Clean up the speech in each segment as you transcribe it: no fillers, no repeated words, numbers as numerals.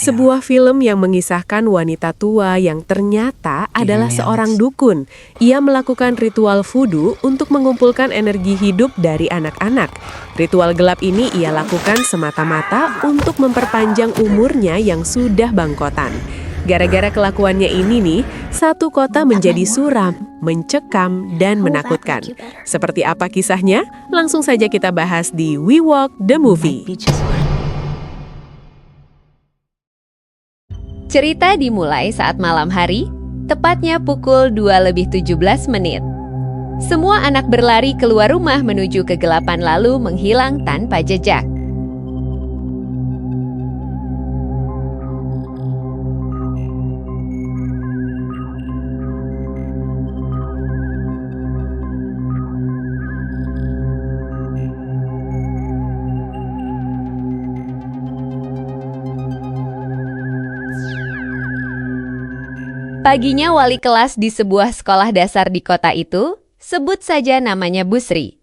Sebuah film yang mengisahkan wanita tua yang ternyata adalah seorang dukun. Ia melakukan ritual vudu untuk mengumpulkan energi hidup dari anak-anak. Ritual gelap ini ia lakukan semata-mata untuk memperpanjang umurnya yang sudah bangkotan. Gara-gara kelakuannya ini nih, satu kota menjadi suram, mencekam, dan menakutkan. Seperti apa kisahnya? Langsung saja kita bahas di We Walk the Movie. Cerita dimulai saat malam hari, tepatnya pukul 2:17. Semua anak berlari keluar rumah menuju kegelapan lalu menghilang tanpa jejak. Paginya wali kelas di sebuah sekolah dasar di kota itu, sebut saja namanya Bu Sri.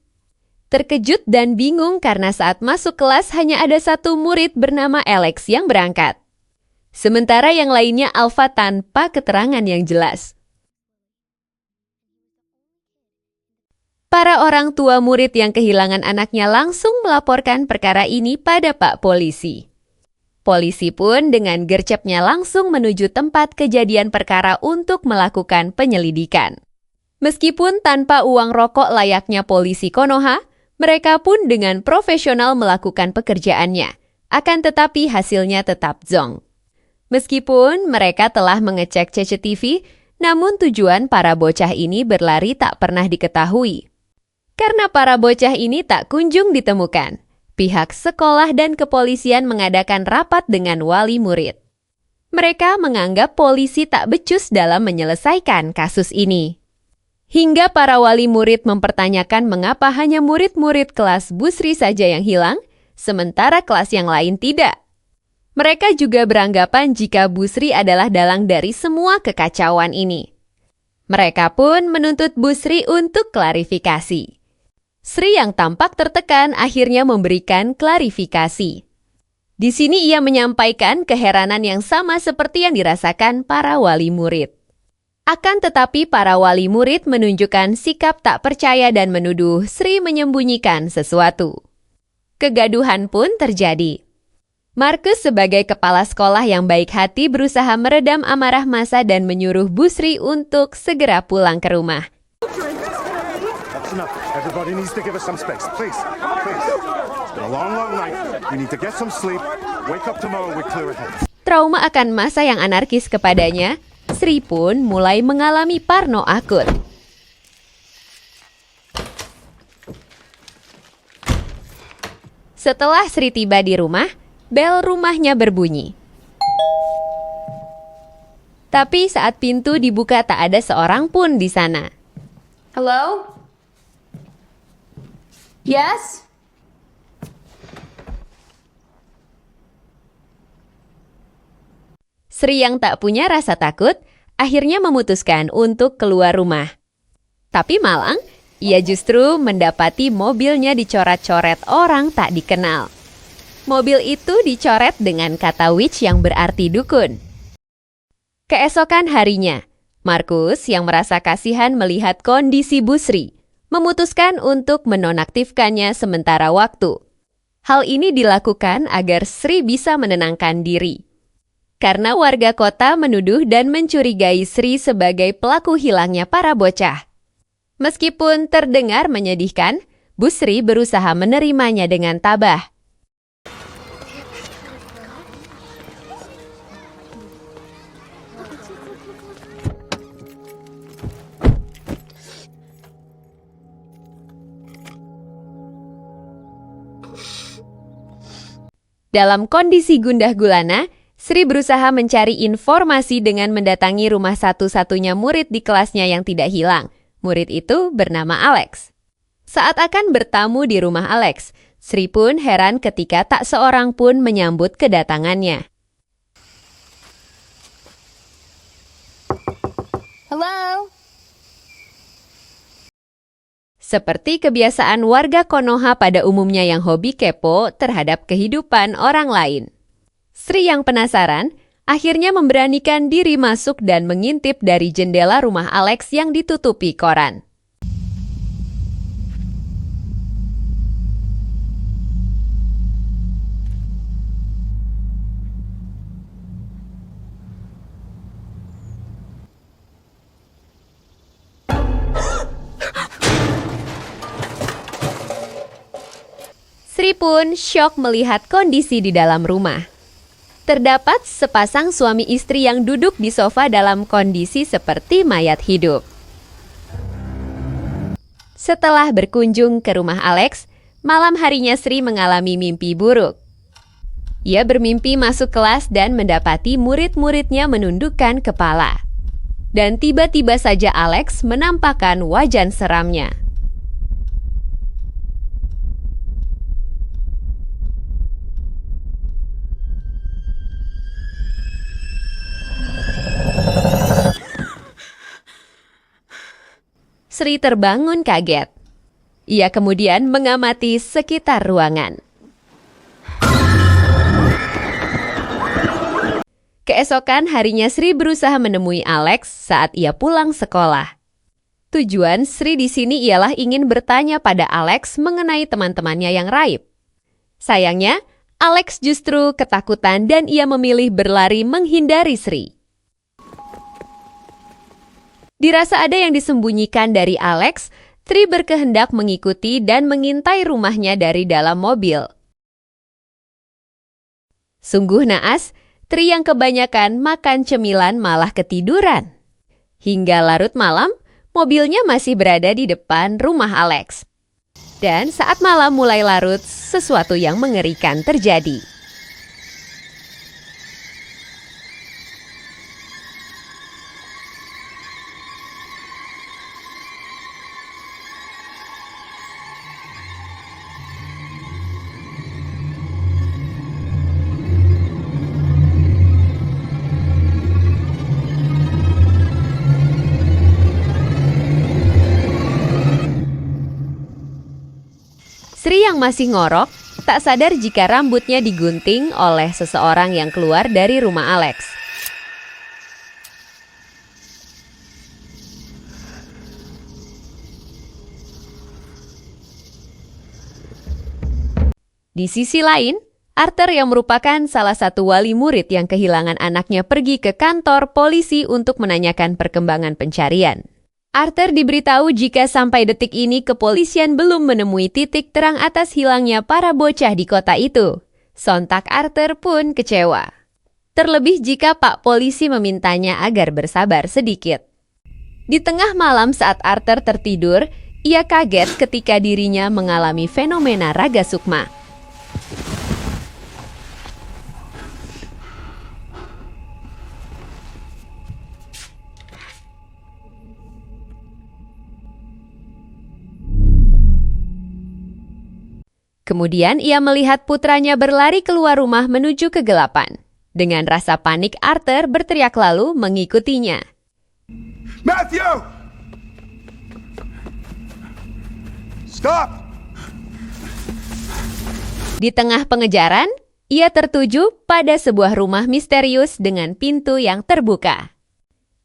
Terkejut dan bingung karena saat masuk kelas hanya ada satu murid bernama Alex yang berangkat. Sementara yang lainnya alfa tanpa keterangan yang jelas. Para orang tua murid yang kehilangan anaknya langsung melaporkan perkara ini pada Pak Polisi. Polisi pun dengan gercepnya langsung menuju tempat kejadian perkara untuk melakukan penyelidikan. Meskipun tanpa uang rokok layaknya polisi Konoha, mereka pun dengan profesional melakukan pekerjaannya. Akan tetapi hasilnya tetap zonk. Meskipun mereka telah mengecek CCTV, namun tujuan para bocah ini berlari tak pernah diketahui. Karena para bocah ini tak kunjung ditemukan, pihak sekolah dan kepolisian mengadakan rapat dengan wali murid. Mereka menganggap polisi tak becus dalam menyelesaikan kasus ini. Hingga para wali murid mempertanyakan mengapa hanya murid-murid kelas Bu Sri saja yang hilang, sementara kelas yang lain tidak. Mereka juga beranggapan jika Bu Sri adalah dalang dari semua kekacauan ini. Mereka pun menuntut Bu Sri untuk klarifikasi. Sri yang tampak tertekan akhirnya memberikan klarifikasi. Di sini ia menyampaikan keheranan yang sama seperti yang dirasakan para wali murid. Akan tetapi para wali murid menunjukkan sikap tak percaya dan menuduh Sri menyembunyikan sesuatu. Kegaduhan pun terjadi. Markus sebagai kepala sekolah yang baik hati berusaha meredam amarah massa dan menyuruh Bu Sri untuk segera pulang ke rumah. Enough. Everybody needs to give us some space. Please. It's been a long night. We need to get some sleep. Wake up tomorrow with clear heads. Trauma akan masa yang anarkis kepadanya, Sri pun mulai mengalami parno akut. Setelah Sri tiba di rumah, bel rumahnya berbunyi. Tapi saat pintu dibuka tak ada seorang pun di sana. Hello? Yes? Sri yang tak punya rasa takut, akhirnya memutuskan untuk keluar rumah. Tapi malang, ia justru mendapati mobilnya dicoret-coret orang tak dikenal. Mobil itu dicoret dengan kata witch yang berarti dukun. Keesokan harinya, Markus yang merasa kasihan melihat kondisi Bu Sri, memutuskan untuk menonaktifkannya sementara waktu. Hal ini dilakukan agar Sri bisa menenangkan diri. Karena warga kota menuduh dan mencurigai Sri sebagai pelaku hilangnya para bocah. Meskipun terdengar menyedihkan, Bu Sri berusaha menerimanya dengan tabah. Dalam kondisi gundah gulana, Sri berusaha mencari informasi dengan mendatangi rumah satu-satunya murid di kelasnya yang tidak hilang. Murid itu bernama Alex. Saat akan bertamu di rumah Alex, Sri pun heran ketika tak seorang pun menyambut kedatangannya. Hello? Seperti kebiasaan warga Konoha pada umumnya yang hobi kepo terhadap kehidupan orang lain. Sri yang penasaran, akhirnya memberanikan diri masuk dan mengintip dari jendela rumah Alex yang ditutupi koran. Sri pun syok melihat kondisi di dalam rumah. Terdapat sepasang suami istri yang duduk di sofa dalam kondisi seperti mayat hidup. Setelah berkunjung ke rumah Alex, malam harinya Sri mengalami mimpi buruk. Ia bermimpi masuk kelas dan mendapati murid-muridnya menundukkan kepala. Dan tiba-tiba saja Alex menampakkan wajah seramnya. Sri terbangun kaget. Ia kemudian mengamati sekitar ruangan. Keesokan harinya Sri berusaha menemui Alex saat ia pulang sekolah. Tujuan Sri di sini ialah ingin bertanya pada Alex mengenai teman-temannya yang raib. Sayangnya, Alex justru ketakutan dan ia memilih berlari menghindari Sri. Dirasa ada yang disembunyikan dari Alex, Sri berkehendak mengikuti dan mengintai rumahnya dari dalam mobil. Sungguh naas, Sri yang kebanyakan makan cemilan malah ketiduran. Hingga larut malam, mobilnya masih berada di depan rumah Alex. Dan saat malam mulai larut, sesuatu yang mengerikan terjadi. Sri yang masih ngorok, tak sadar jika rambutnya digunting oleh seseorang yang keluar dari rumah Alex. Di sisi lain, Arthur yang merupakan salah satu wali murid yang kehilangan anaknya pergi ke kantor polisi untuk menanyakan perkembangan pencarian. Arthur diberitahu jika sampai detik ini kepolisian belum menemui titik terang atas hilangnya para bocah di kota itu. Sontak Arthur pun kecewa. Terlebih jika Pak Polisi memintanya agar bersabar sedikit. Di tengah malam saat Arthur tertidur, ia kaget ketika dirinya mengalami fenomena raga sukma. Kemudian ia melihat putranya berlari keluar rumah menuju kegelapan. Dengan rasa panik, Arthur berteriak lalu mengikutinya. Matthew! Stop! Di tengah pengejaran, ia tertuju pada sebuah rumah misterius dengan pintu yang terbuka.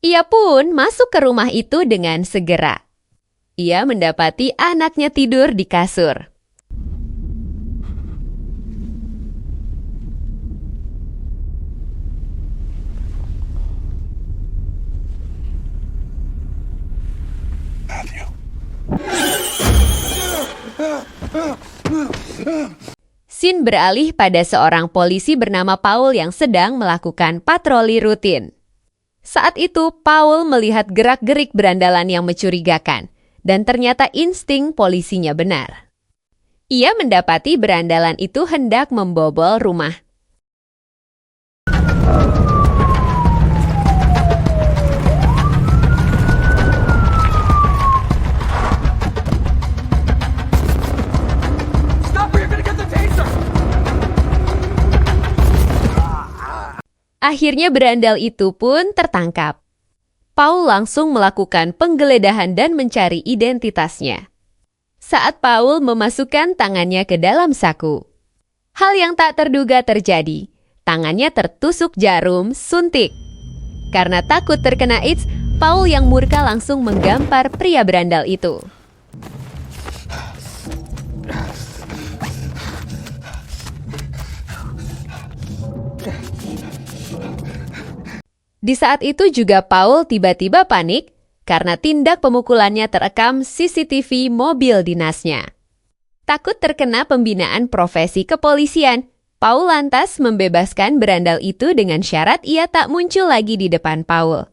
Ia pun masuk ke rumah itu dengan segera. Ia mendapati anaknya tidur di kasur. Scene beralih pada seorang polisi bernama Paul yang sedang melakukan patroli rutin. Saat itu, Paul melihat gerak-gerik berandalan yang mencurigakan, dan ternyata insting polisinya benar. Ia mendapati berandalan itu hendak membobol rumah. Akhirnya berandal itu pun tertangkap. Paul langsung melakukan penggeledahan dan mencari identitasnya. Saat Paul memasukkan tangannya ke dalam saku, hal yang tak terduga terjadi. Tangannya tertusuk jarum suntik. Karena takut terkena AIDS, Paul yang murka langsung menggampar pria berandal itu. Di saat itu juga Paul tiba-tiba panik karena tindak pemukulannya terekam CCTV mobil dinasnya. Takut terkena pembinaan profesi kepolisian, Paul lantas membebaskan berandal itu dengan syarat ia tak muncul lagi di depan Paul.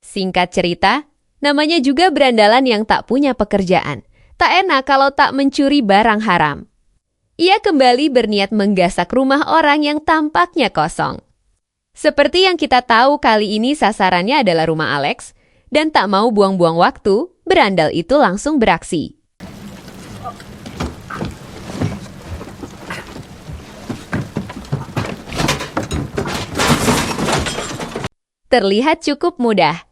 Singkat cerita, namanya juga berandalan yang tak punya pekerjaan. Tak enak kalau tak mencuri barang haram. Ia kembali berniat menggasak rumah orang yang tampaknya kosong. Seperti yang kita tahu, kali ini sasarannya adalah rumah Alex, dan tak mau buang-buang waktu, berandal itu langsung beraksi. Terlihat cukup mudah.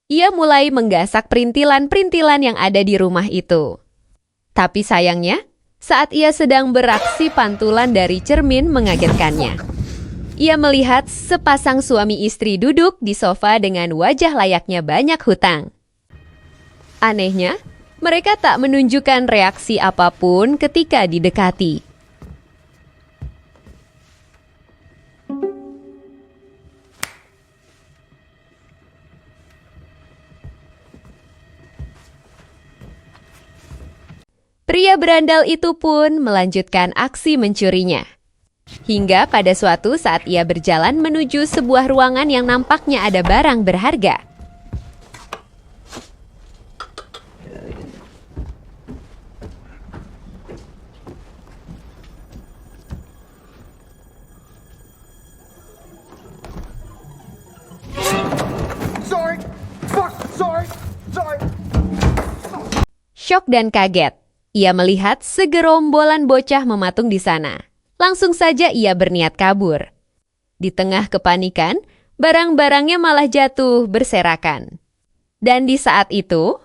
Ia mulai menggasak perintilan-perintilan yang ada di rumah itu. Tapi sayangnya, saat ia sedang beraksi, pantulan dari cermin mengagetkannya. Ia melihat sepasang suami istri duduk di sofa dengan wajah layaknya banyak hutang. Anehnya, mereka tak menunjukkan reaksi apapun ketika didekati. Pria berandal itu pun melanjutkan aksi mencurinya. Hingga pada suatu saat ia berjalan menuju sebuah ruangan yang nampaknya ada barang berharga. Sorry. Syok dan kaget. Ia melihat segerombolan bocah mematung di sana. Langsung saja ia berniat kabur. Di tengah kepanikan, barang-barangnya malah jatuh berserakan. Dan di saat itu,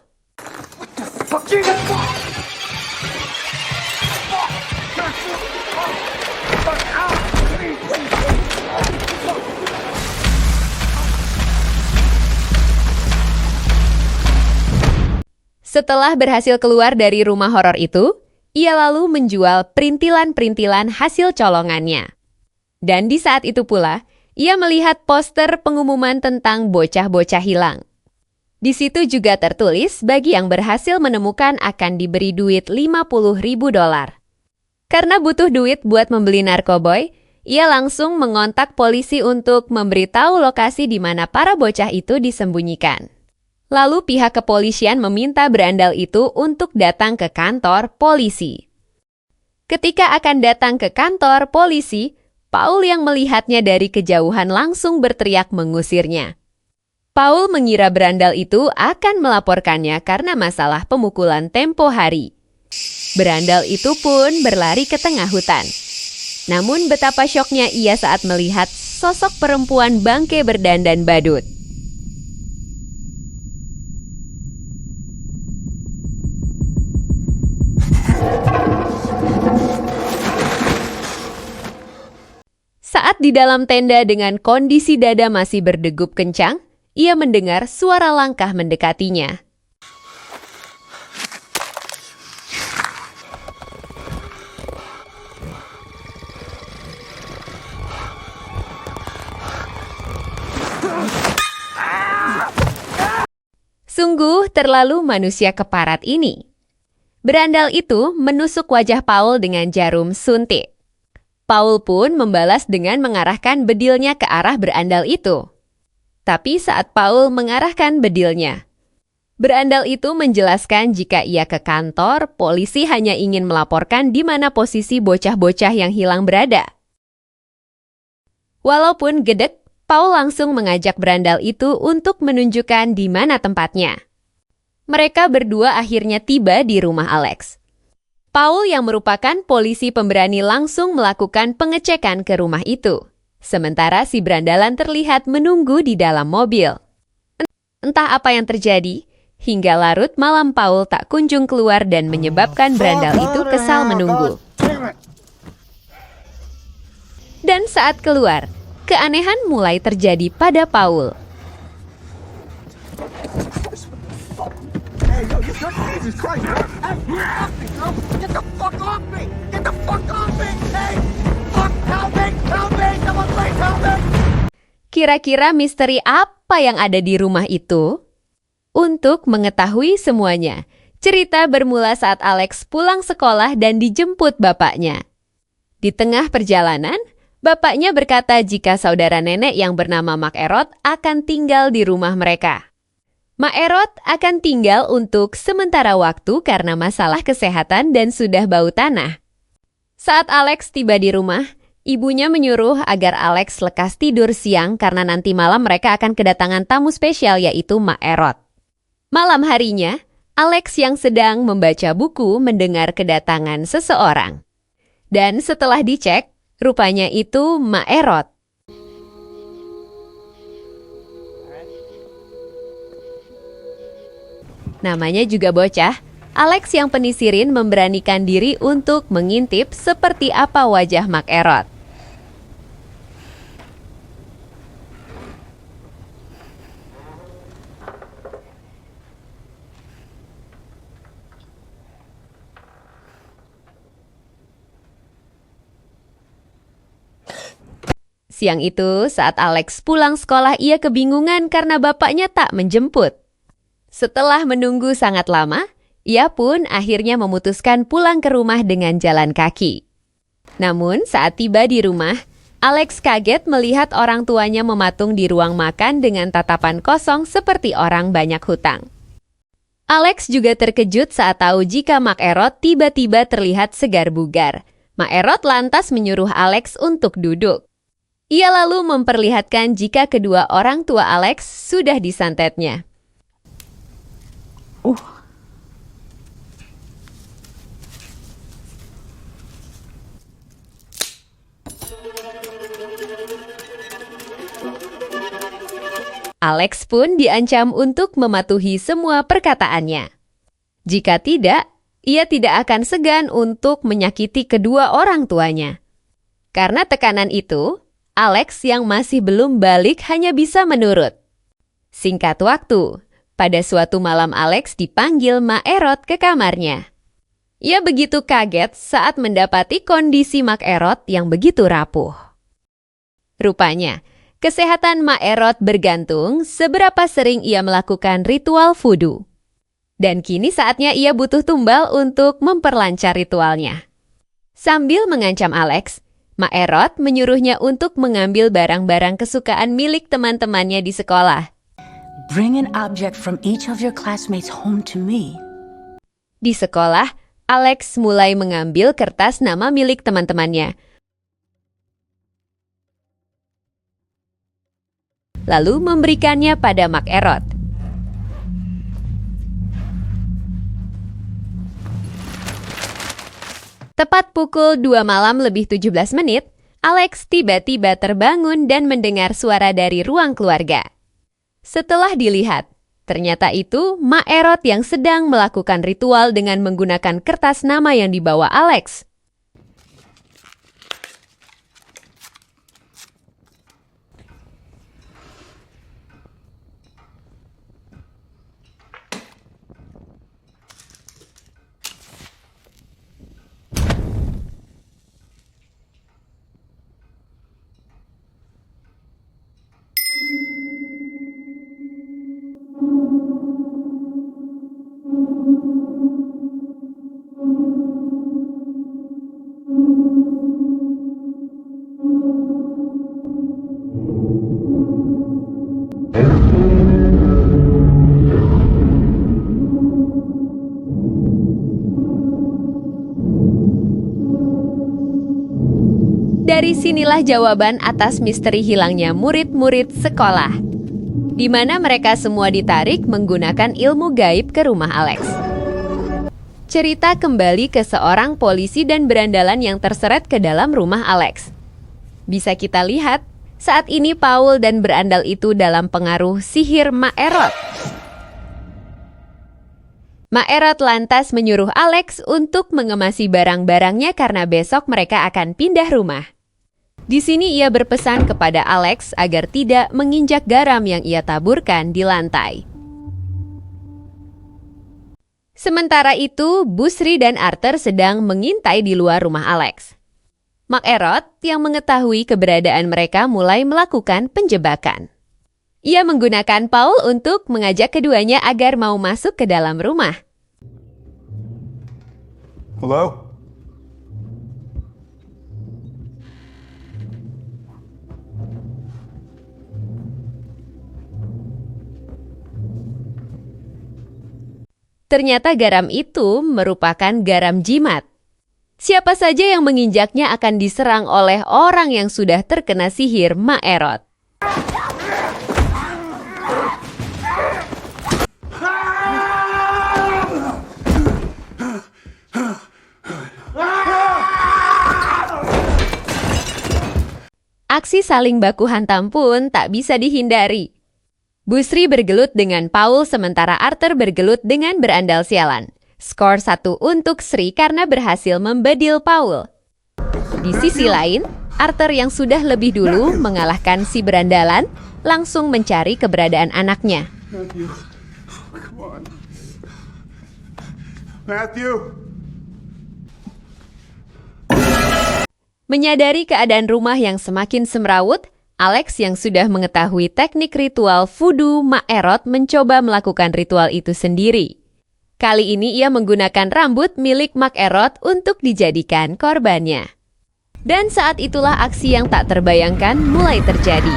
setelah berhasil keluar dari rumah horor itu, ia lalu menjual perintilan-perintilan hasil colongannya. Dan di saat itu pula, ia melihat poster pengumuman tentang bocah-bocah hilang. Di situ juga tertulis bagi yang berhasil menemukan akan diberi duit $50.000. Karena butuh duit buat membeli narkoboy, ia langsung mengontak polisi untuk memberitahu lokasi di mana para bocah itu disembunyikan. Lalu pihak kepolisian meminta berandal itu untuk datang ke kantor polisi. Ketika akan datang ke kantor polisi, Paul yang melihatnya dari kejauhan langsung berteriak mengusirnya. Paul mengira berandal itu akan melaporkannya karena masalah pemukulan tempo hari. Berandal itu pun berlari ke tengah hutan. Namun betapa syoknya ia saat melihat sosok perempuan bangke berdandan badut. Saat di dalam tenda dengan kondisi dada masih berdegup kencang, ia mendengar suara langkah mendekatinya. Sungguh terlalu manusia keparat ini. Berandal itu menusuk wajah Paul dengan jarum suntik. Paul pun membalas dengan mengarahkan bedilnya ke arah berandal itu. Tapi saat Paul mengarahkan bedilnya, berandal itu menjelaskan jika ia ke kantor, polisi hanya ingin melaporkan di mana posisi bocah-bocah yang hilang berada. Walaupun gedek, Paul langsung mengajak berandal itu untuk menunjukkan di mana tempatnya. Mereka berdua akhirnya tiba di rumah Alex. Paul yang merupakan polisi pemberani langsung melakukan pengecekan ke rumah itu. Sementara si berandalan terlihat menunggu di dalam mobil. Entah apa yang terjadi, hingga larut malam Paul tak kunjung keluar dan menyebabkan berandal itu kesal menunggu. Dan saat keluar, keanehan mulai terjadi pada Paul. Hey, yo, Jesus Christ! Hey, get the fuck off me! Get the fuck off me! Hey, fuck, help me! Help me! Someone please help me! Kira-kira misteri apa yang ada di rumah itu? Untuk mengetahui semuanya, cerita bermula saat Alex pulang sekolah dan dijemput bapaknya. Di tengah perjalanan, bapaknya berkata jika saudara nenek yang bernama McErot akan tinggal di rumah mereka. McErot akan tinggal untuk sementara waktu karena masalah kesehatan dan sudah bau tanah. Saat Alex tiba di rumah, ibunya menyuruh agar Alex lekas tidur siang karena nanti malam mereka akan kedatangan tamu spesial yaitu McErot. Malam harinya, Alex yang sedang membaca buku mendengar kedatangan seseorang. Dan setelah dicek, rupanya itu McErot. Namanya juga bocah, Alex yang penisirin memberanikan diri untuk mengintip seperti apa wajah McErot. Siang itu, saat Alex pulang sekolah, ia kebingungan karena bapaknya tak menjemput. Setelah menunggu sangat lama, ia pun akhirnya memutuskan pulang ke rumah dengan jalan kaki. Namun, saat tiba di rumah, Alex kaget melihat orang tuanya mematung di ruang makan dengan tatapan kosong seperti orang banyak hutang. Alex juga terkejut saat tahu jika McErot tiba-tiba terlihat segar bugar. McErot lantas menyuruh Alex untuk duduk. Ia lalu memperlihatkan jika kedua orang tua Alex sudah disantetnya. Alex pun diancam untuk mematuhi semua perkataannya. Jika tidak, ia tidak akan segan untuk menyakiti kedua orang tuanya. Karena tekanan itu, Alex yang masih belum balik hanya bisa menurut. Singkat waktu, pada suatu malam Alex dipanggil McErot ke kamarnya. Ia begitu kaget saat mendapati kondisi McErot yang begitu rapuh. Rupanya, kesehatan McErot bergantung seberapa sering ia melakukan ritual voodoo. Dan kini saatnya ia butuh tumbal untuk memperlancar ritualnya. Sambil mengancam Alex, McErot menyuruhnya untuk mengambil barang-barang kesukaan milik teman-temannya di sekolah. Bring an object from each of your classmates home to me. Di sekolah, Alex mulai mengambil kertas nama milik teman-temannya. Lalu memberikannya pada McErot. Tepat pukul 2 malam lebih 17 menit, Alex tiba-tiba terbangun dan mendengar suara dari ruang keluarga. Setelah dilihat, ternyata itu McErot yang sedang melakukan ritual dengan menggunakan kertas nama yang dibawa Alex. Dari sinilah jawaban atas misteri hilangnya murid-murid sekolah, di mana mereka semua ditarik menggunakan ilmu gaib ke rumah Alex. Cerita kembali ke seorang polisi dan berandalan yang terseret ke dalam rumah Alex. Bisa kita lihat, saat ini Paul dan berandal itu dalam pengaruh sihir McErot. McErot lantas menyuruh Alex untuk mengemasi barang-barangnya karena besok mereka akan pindah rumah. Di sini ia berpesan kepada Alex agar tidak menginjak garam yang ia taburkan di lantai. Sementara itu, Busri dan Arthur sedang mengintai di luar rumah Alex. McErot yang mengetahui keberadaan mereka mulai melakukan penjebakan. Ia menggunakan Paul untuk mengajak keduanya agar mau masuk ke dalam rumah. Hello? Ternyata garam itu merupakan garam jimat. Siapa saja yang menginjaknya akan diserang oleh orang yang sudah terkena sihir McErot. Aksi saling baku hantam pun tak bisa dihindari. Busri bergelut dengan Paul sementara Arthur bergelut dengan berandal sialan. Skor 1 untuk Sri karena berhasil membedil Paul. Di sisi lain, Arthur yang sudah lebih dulu mengalahkan si berandalan langsung mencari keberadaan anaknya. Matthew. Come on. Matthew. Menyadari keadaan rumah yang semakin semrawut, Alex yang sudah mengetahui teknik ritual voodoo McErot mencoba melakukan ritual itu sendiri. Kali ini ia menggunakan rambut milik McErot untuk dijadikan korbannya. Dan saat itulah aksi yang tak terbayangkan mulai terjadi.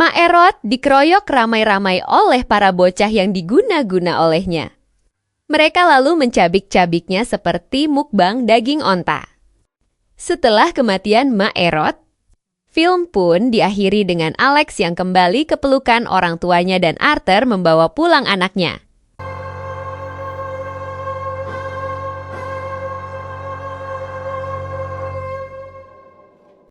McErot dikeroyok ramai-ramai oleh para bocah yang diguna-guna olehnya. Mereka lalu mencabik-cabiknya seperti mukbang daging onta. Setelah kematian McErot, film pun diakhiri dengan Alex yang kembali ke pelukan orang tuanya dan Arthur membawa pulang anaknya.